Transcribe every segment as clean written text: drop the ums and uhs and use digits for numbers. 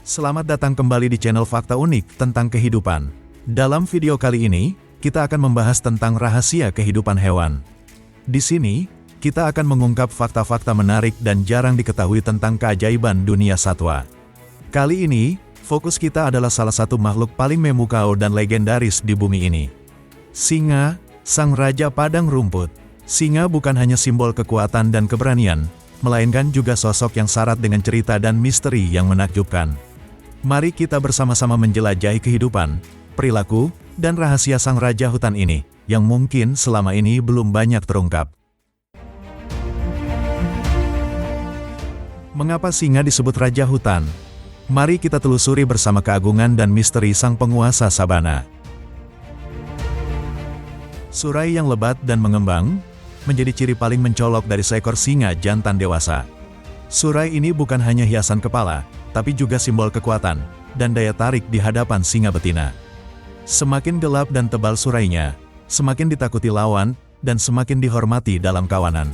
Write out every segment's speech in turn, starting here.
Selamat datang kembali di channel Fakta Unik tentang kehidupan. Dalam video kali ini, kita akan membahas tentang rahasia kehidupan hewan. Di sini, kita akan mengungkap fakta-fakta menarik dan jarang diketahui tentang keajaiban dunia satwa. Kali ini, fokus kita adalah salah satu makhluk paling memukau dan legendaris di bumi ini. Singa, sang raja padang rumput. Singa bukan hanya simbol kekuatan dan keberanian, melainkan juga sosok yang syarat dengan cerita dan misteri yang menakjubkan. Mari kita bersama-sama menjelajahi kehidupan, perilaku, dan rahasia sang raja hutan ini, yang mungkin selama ini belum banyak terungkap. Mengapa singa disebut raja hutan? Mari kita telusuri bersama keagungan dan misteri sang penguasa sabana. Surai yang lebat dan mengembang menjadi ciri paling mencolok dari seekor singa jantan dewasa. Surai ini bukan hanya hiasan kepala, tapi juga simbol kekuatan dan daya tarik di hadapan singa betina. Semakin gelap dan tebal surainya, semakin ditakuti lawan dan semakin dihormati dalam kawanan.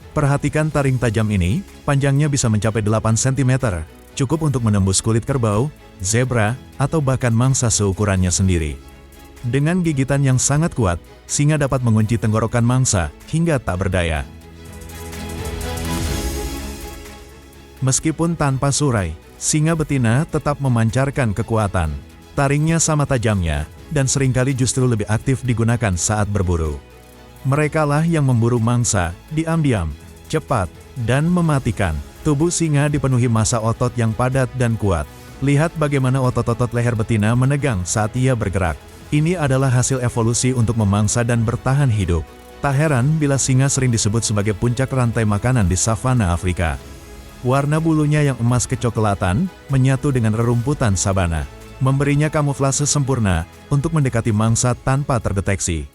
Perhatikan taring tajam ini, panjangnya bisa mencapai 8 cm, cukup untuk menembus kulit kerbau, zebra, atau bahkan mangsa seukurannya sendiri. Dengan gigitan yang sangat kuat, singa dapat mengunci tenggorokan mangsa hingga tak berdaya. Meskipun tanpa surai, singa betina tetap memancarkan kekuatan. Taringnya sama tajamnya, dan seringkali justru lebih aktif digunakan saat berburu. Merekalah yang memburu mangsa, diam-diam, cepat, dan mematikan. Tubuh singa dipenuhi massa otot yang padat dan kuat. Lihat bagaimana otot-otot leher betina menegang saat ia bergerak. Ini adalah hasil evolusi untuk memangsa dan bertahan hidup. Tak heran bila singa sering disebut sebagai puncak rantai makanan di savana Afrika. Warna bulunya yang emas kecoklatan menyatu dengan rerumputan sabana, memberinya kamuflase sempurna untuk mendekati mangsa tanpa terdeteksi.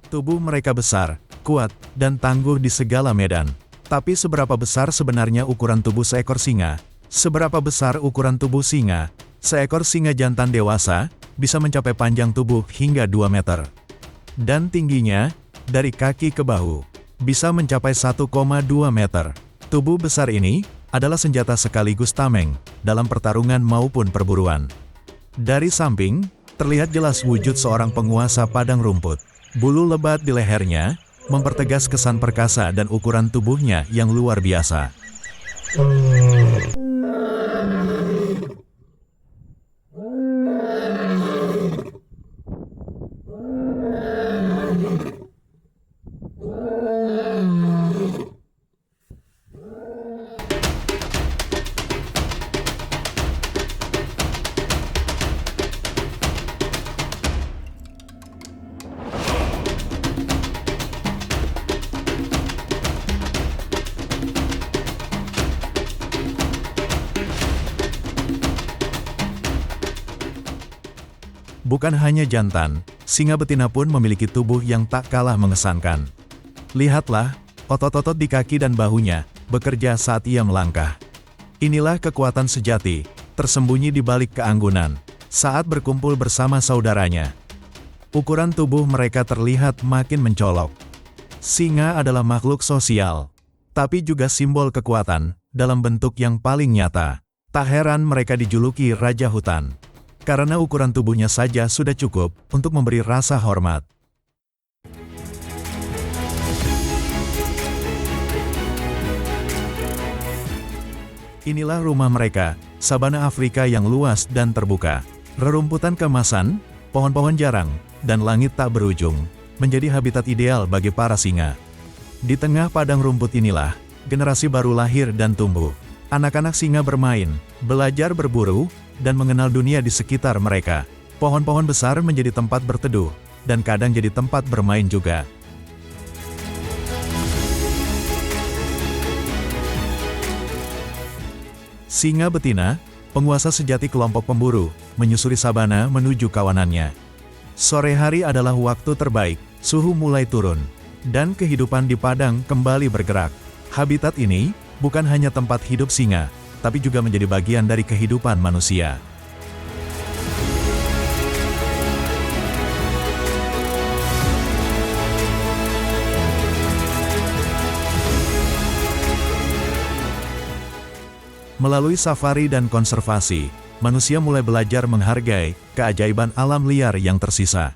Tubuh mereka besar, kuat, dan tangguh di segala medan. Tapi seberapa besar sebenarnya ukuran tubuh seekor singa? Seberapa besar ukuran tubuh singa? Seekor singa jantan dewasa bisa mencapai panjang tubuh hingga 2 meter. Dan tingginya, dari kaki ke bahu, bisa mencapai 1,2 meter. Tubuh besar ini adalah senjata sekaligus tameng dalam pertarungan maupun perburuan. Dari samping, terlihat jelas wujud seorang penguasa padang rumput. Bulu lebat di lehernya mempertegas kesan perkasa dan ukuran tubuhnya yang luar biasa. Bukan hanya jantan, singa betina pun memiliki tubuh yang tak kalah mengesankan. Lihatlah, otot-otot di kaki dan bahunya bekerja saat ia melangkah. Inilah kekuatan sejati, tersembunyi di balik keanggunan, saat berkumpul bersama saudaranya. Ukuran tubuh mereka terlihat makin mencolok. Singa adalah makhluk sosial, tapi juga simbol kekuatan dalam bentuk yang paling nyata. Tak heran mereka dijuluki Raja Hutan. Karena ukuran tubuhnya saja sudah cukup untuk memberi rasa hormat. Inilah rumah mereka, sabana Afrika yang luas dan terbuka. Rerumputan keemasan, pohon-pohon jarang, dan langit tak berujung, menjadi habitat ideal bagi para singa. Di tengah padang rumput inilah, generasi baru lahir dan tumbuh. Anak-anak singa bermain, belajar berburu, dan mengenal dunia di sekitar mereka. Pohon-pohon besar menjadi tempat berteduh, dan kadang jadi tempat bermain juga. Singa betina, penguasa sejati kelompok pemburu, menyusuri sabana menuju kawanannya. Sore hari adalah waktu terbaik, suhu mulai turun. dan kehidupan di padang kembali bergerak. Habitat ini bukan hanya tempat hidup singa, tapi juga menjadi bagian dari kehidupan manusia. Melalui safari dan konservasi, manusia mulai belajar menghargai keajaiban alam liar yang tersisa.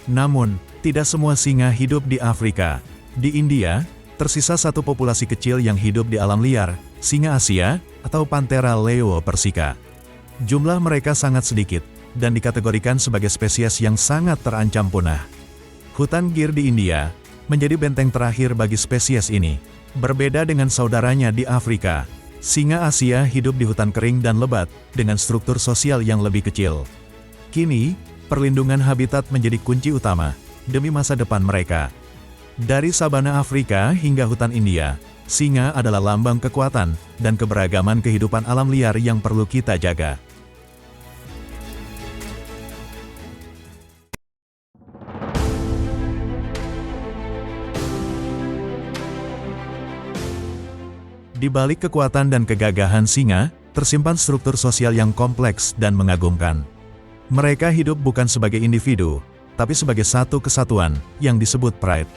Namun, tidak semua singa hidup di Afrika. Di India, tersisa satu populasi kecil yang hidup di alam liar, singa Asia, atau Panthera leo persica. Jumlah mereka sangat sedikit, dan dikategorikan sebagai spesies yang sangat terancam punah. Hutan Gir di India menjadi benteng terakhir bagi spesies ini. Berbeda dengan saudaranya di Afrika, singa Asia hidup di hutan kering dan lebat, dengan struktur sosial yang lebih kecil. Kini, perlindungan habitat menjadi kunci utama, demi masa depan mereka. Dari sabana Afrika hingga hutan India, singa adalah lambang kekuatan dan keberagaman kehidupan alam liar yang perlu kita jaga. Di balik kekuatan dan kegagahan singa, tersimpan struktur sosial yang kompleks dan mengagumkan. Mereka hidup bukan sebagai individu, tapi sebagai satu kesatuan, yang disebut pride.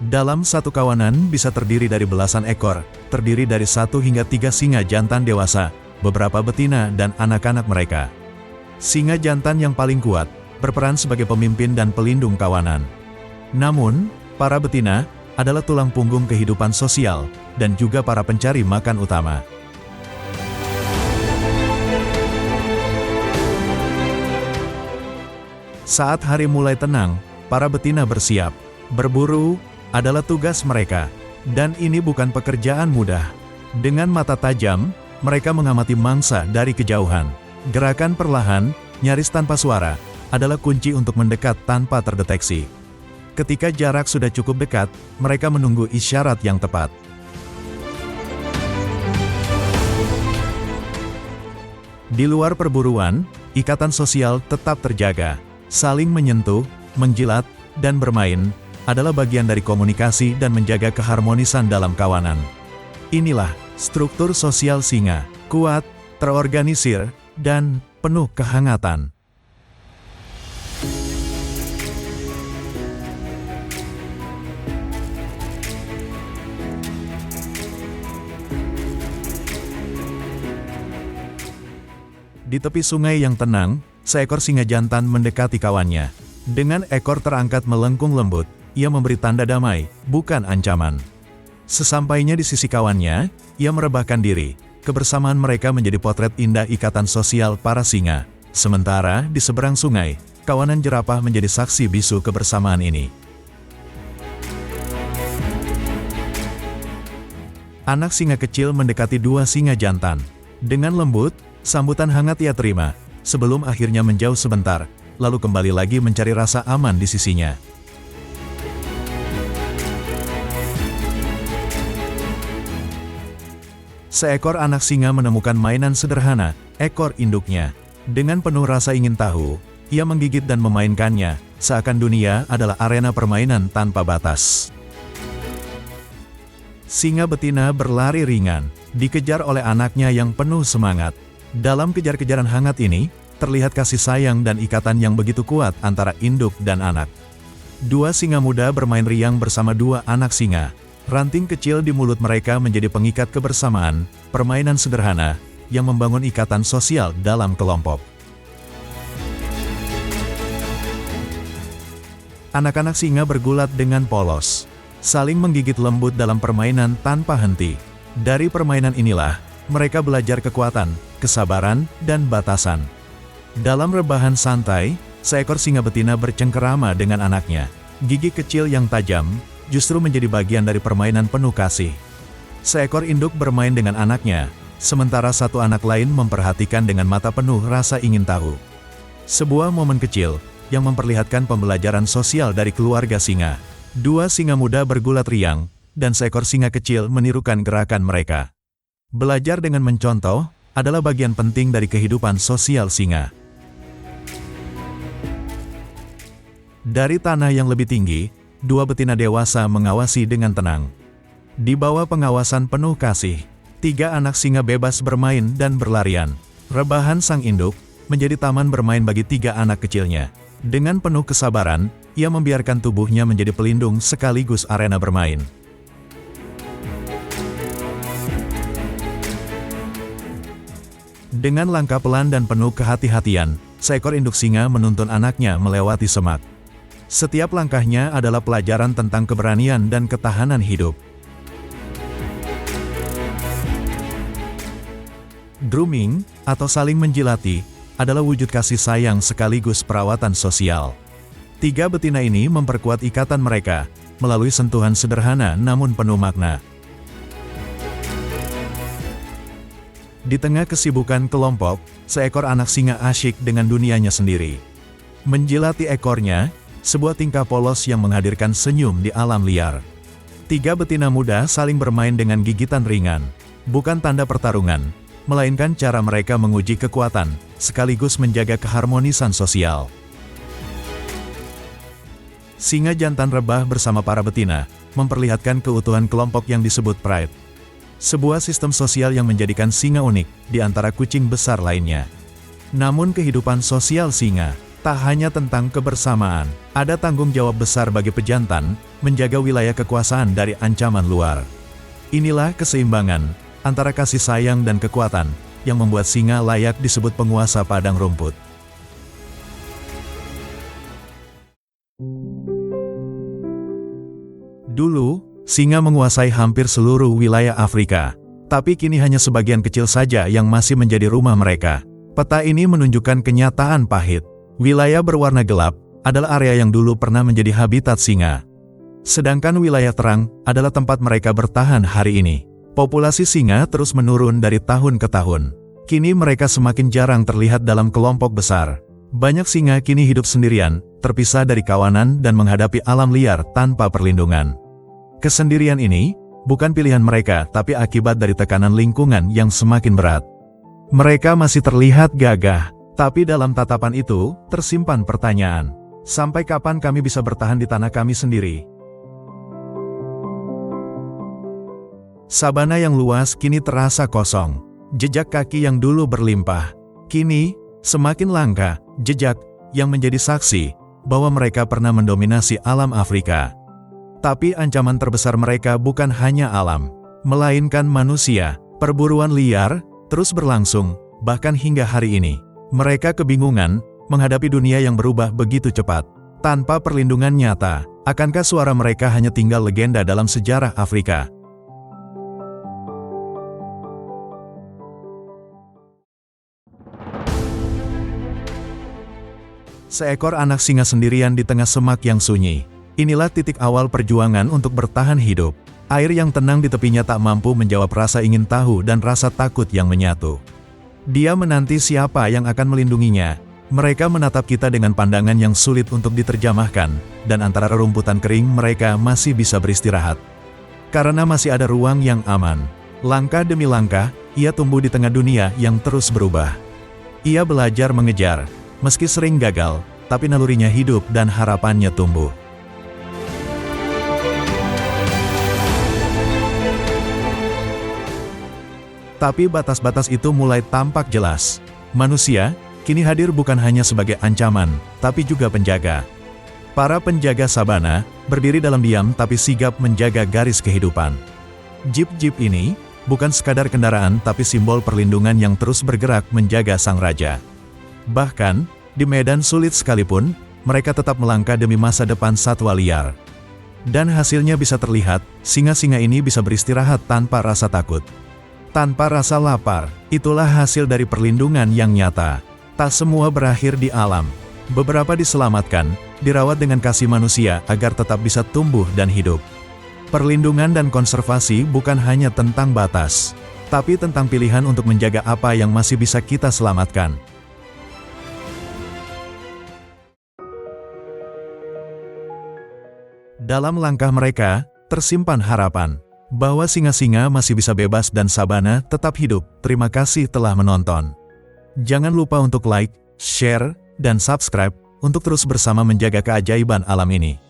Dalam satu kawanan bisa terdiri dari belasan ekor, terdiri dari 1 hingga 3 singa jantan dewasa, beberapa betina dan anak-anak mereka. Singa jantan yang paling kuat, berperan sebagai pemimpin dan pelindung kawanan. Namun, para betina adalah tulang punggung kehidupan sosial, dan juga para pencari makan utama. Saat hari mulai tenang, para betina bersiap. Berburu adalah tugas mereka, dan ini bukan pekerjaan mudah. Dengan mata tajam, mereka mengamati mangsa dari kejauhan. Gerakan perlahan, nyaris tanpa suara, adalah kunci untuk mendekat tanpa terdeteksi. Ketika jarak sudah cukup dekat, mereka menunggu isyarat yang tepat. Di luar perburuan, ikatan sosial tetap terjaga. Saling menyentuh, menjilat, dan bermain adalah bagian dari komunikasi dan menjaga keharmonisan dalam kawanan. Inilah struktur sosial singa, kuat, terorganisir, dan penuh kehangatan. Di tepi sungai yang tenang, seekor singa jantan mendekati kawannya. Dengan ekor terangkat melengkung lembut, ia memberi tanda damai, bukan ancaman. Sesampainya di sisi kawannya, ia merebahkan diri. Kebersamaan mereka menjadi potret indah ikatan sosial para singa. Sementara, di seberang sungai, kawanan jerapah menjadi saksi bisu kebersamaan ini. Anak singa kecil mendekati 2 singa jantan. Dengan lembut, sambutan hangat ia terima, sebelum akhirnya menjauh sebentar, lalu kembali lagi mencari rasa aman di sisinya. Seekor anak singa menemukan mainan sederhana, ekor induknya. Dengan penuh rasa ingin tahu, ia menggigit dan memainkannya, seakan dunia adalah arena permainan tanpa batas. Singa betina berlari ringan, dikejar oleh anaknya yang penuh semangat. Dalam kejar-kejaran hangat ini, terlihat kasih sayang dan ikatan yang begitu kuat antara induk dan anak. 2 singa muda bermain riang bersama 2 anak singa. Ranting kecil di mulut mereka menjadi pengikat kebersamaan, permainan sederhana, yang membangun ikatan sosial dalam kelompok. Anak-anak singa bergulat dengan polos, saling menggigit lembut dalam permainan tanpa henti. Dari permainan inilah, mereka belajar kekuatan, kesabaran, dan batasan. Dalam rebahan santai, seekor singa betina bercengkerama dengan anaknya. Gigi kecil yang tajam, justru menjadi bagian dari permainan penuh kasih. Seekor induk bermain dengan anaknya, sementara satu anak lain memperhatikan dengan mata penuh rasa ingin tahu. Sebuah momen kecil, yang memperlihatkan pembelajaran sosial dari keluarga singa. 2 singa muda bergulat riang, dan seekor singa kecil menirukan gerakan mereka. Belajar dengan mencontoh adalah bagian penting dari kehidupan sosial singa. Dari tanah yang lebih tinggi, dua betina dewasa mengawasi dengan tenang. Di bawah pengawasan penuh kasih, tiga anak singa bebas bermain dan berlarian. Rebahan sang induk menjadi taman bermain bagi tiga anak kecilnya. Dengan penuh kesabaran, ia membiarkan tubuhnya menjadi pelindung sekaligus arena bermain. Dengan langkah pelan dan penuh kehati-hatian, seekor induk singa menuntun anaknya melewati semak. Setiap langkahnya adalah pelajaran tentang keberanian dan ketahanan hidup. Grooming, atau saling menjilati, adalah wujud kasih sayang sekaligus perawatan sosial. Tiga betina ini memperkuat ikatan mereka, melalui sentuhan sederhana namun penuh makna. Di tengah kesibukan kelompok, seekor anak singa asyik dengan dunianya sendiri. Menjilati ekornya, sebuah tingkah polos yang menghadirkan senyum di alam liar. Tiga betina muda saling bermain dengan gigitan ringan, bukan tanda pertarungan, melainkan cara mereka menguji kekuatan, sekaligus menjaga keharmonisan sosial. Singa jantan rebah bersama para betina, memperlihatkan keutuhan kelompok yang disebut pride. Sebuah sistem sosial yang menjadikan singa unik di antara kucing besar lainnya. Namun kehidupan sosial singa tak hanya tentang kebersamaan, ada tanggung jawab besar bagi pejantan, menjaga wilayah kekuasaan dari ancaman luar. Inilah keseimbangan antara kasih sayang dan kekuatan, yang membuat singa layak disebut penguasa padang rumput. Dulu, singa menguasai hampir seluruh wilayah Afrika, tapi kini hanya sebagian kecil saja yang masih menjadi rumah mereka. Peta ini menunjukkan kenyataan pahit. Wilayah berwarna gelap adalah area yang dulu pernah menjadi habitat singa. Sedangkan wilayah terang adalah tempat mereka bertahan hari ini. Populasi singa terus menurun dari tahun ke tahun. Kini mereka semakin jarang terlihat dalam kelompok besar. Banyak singa kini hidup sendirian, terpisah dari kawanan dan menghadapi alam liar tanpa perlindungan. Kesendirian ini bukan pilihan mereka, tapi akibat dari tekanan lingkungan yang semakin berat. Mereka masih terlihat gagah, tapi dalam tatapan itu tersimpan pertanyaan. Sampai kapan kami bisa bertahan di tanah kami sendiri? Sabana yang luas kini terasa kosong. Jejak kaki yang dulu berlimpah, kini semakin langka. Jejak yang menjadi saksi bahwa mereka pernah mendominasi alam Afrika. Tapi ancaman terbesar mereka bukan hanya alam, melainkan manusia. Perburuan liar terus berlangsung, bahkan hingga hari ini. Mereka kebingungan menghadapi dunia yang berubah begitu cepat. Tanpa perlindungan nyata, akankah suara mereka hanya tinggal legenda dalam sejarah Afrika? Seekor anak singa sendirian di tengah semak yang sunyi. Inilah titik awal perjuangan untuk bertahan hidup. Air yang tenang di tepinya tak mampu menjawab rasa ingin tahu dan rasa takut yang menyatu. Dia menanti siapa yang akan melindunginya. Mereka menatap kita dengan pandangan yang sulit untuk diterjemahkan, dan antara rerumputan kering mereka masih bisa beristirahat. Karena masih ada ruang yang aman. Langkah demi langkah, ia tumbuh di tengah dunia yang terus berubah. Ia belajar mengejar, meski sering gagal, tapi nalurinya hidup dan harapannya tumbuh. Tapi batas-batas itu mulai tampak jelas. Manusia kini hadir bukan hanya sebagai ancaman, tapi juga penjaga. Para penjaga sabana berdiri dalam diam tapi sigap menjaga garis kehidupan. Jeep-jeep ini bukan sekadar kendaraan tapi simbol perlindungan yang terus bergerak menjaga sang raja. Bahkan, di medan sulit sekalipun, mereka tetap melangkah demi masa depan satwa liar. Dan hasilnya bisa terlihat, singa-singa ini bisa beristirahat tanpa rasa takut. Tanpa rasa lapar, itulah hasil dari perlindungan yang nyata. Tak semua berakhir di alam. Beberapa diselamatkan, dirawat dengan kasih manusia agar tetap bisa tumbuh dan hidup. Perlindungan dan konservasi bukan hanya tentang batas, tapi tentang pilihan untuk menjaga apa yang masih bisa kita selamatkan. Dalam langkah mereka, tersimpan harapan bahwa singa-singa masih bisa bebas dan sabana tetap hidup. Terima kasih telah menonton. Jangan lupa untuk like, share, dan subscribe untuk terus bersama menjaga keajaiban alam ini.